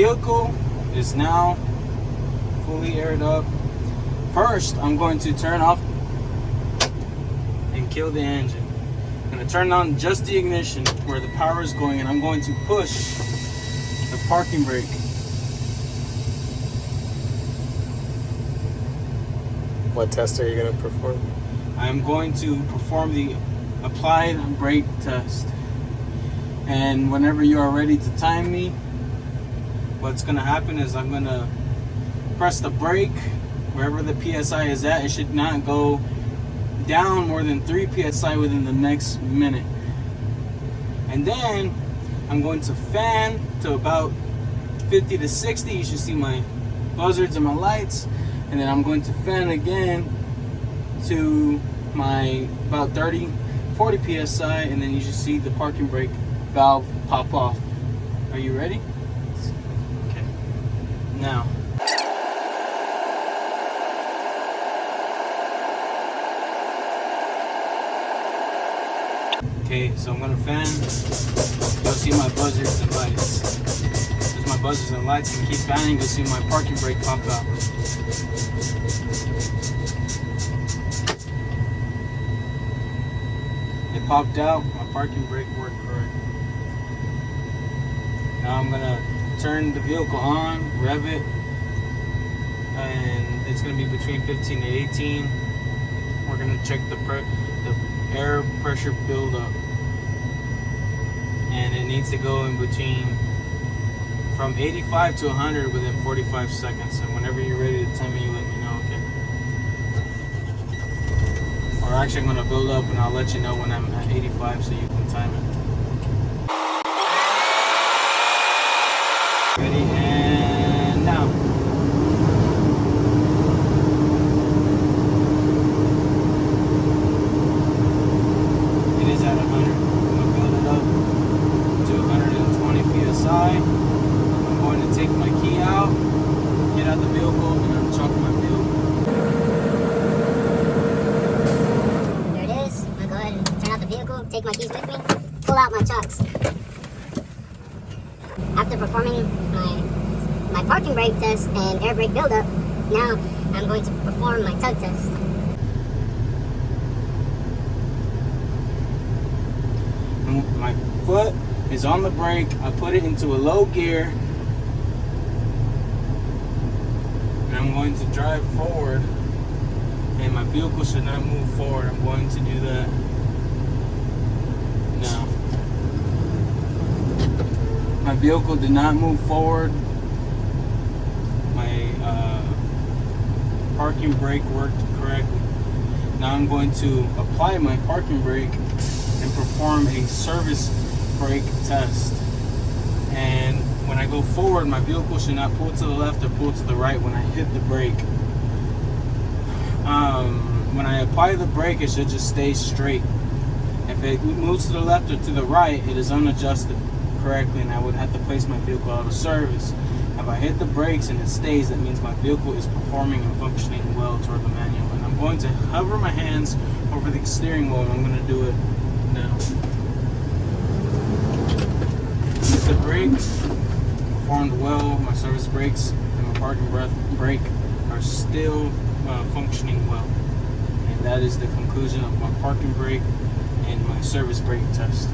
vehicle is now fully aired up. First, I'm going to turn off and kill the engine. I'm going to turn on just the ignition where the power is going, and I'm going to push the parking brake. What test are you going to perform? I'm going to perform the applied brake test. And whenever you are ready to time me, what's going to happen is I'm going to press the brake wherever the PSI is at. It should not go down more than 3 PSI within the next minute. And then I'm going to fan to about 50 to 60. You should see my buzzards and my lights. And then I'm going to fan again to my about 30, 40 PSI, and then you should see the parking brake valve pop off. Are you ready? Okay. Now. Okay, so I'm gonna fan. You'll see my buzzers and lights. There's my buzzers and lights, and keep fanning. You'll see my parking brake pop out. It popped out. My parking brake worked correct. Now I'm gonna turn the vehicle on, rev it, and it's gonna be between 15 to 18. We're gonna check the air pressure buildup, and it needs to go in between from 85 to 100 within 45 seconds. And whenever you're ready to time me, you let me know, okay? Or actually, I'm gonna build up and I'll let you know when I'm at 85 so you can time it. Ready, and now. It is at 100. I'm gonna build it up to 120 PSI. I'm going to take my key out, get out the vehicle, and unchock my vehicle. There it is. I'm gonna go ahead and turn out the vehicle, take my keys with me, pull out my chocks. After performing my parking brake test and air brake buildup, now I'm going to perform my tug test. My foot is on the brake. I put it into a low gear, and I'm going to drive forward, and my vehicle should not move forward. I'm going to do that now. My vehicle did not move forward. My parking brake worked correctly. Now I'm going to apply my parking brake and perform a service brake test. And when I go forward, my vehicle should not pull to the left or pull to the right when I hit the brake. When I apply the brake, it should just stay straight. If it moves to the left or to the right, it is unadjusted correctly, and I would have to place my vehicle out of service. If I hit the brakes and it stays, that means my vehicle is performing and functioning well toward the manual. And I'm going to hover my hands over the steering wheel, and I'm going to do it now. Hit the brakes, performed well. My service brakes and my parking brake are still functioning well. And that is the conclusion of my parking brake and my service brake test.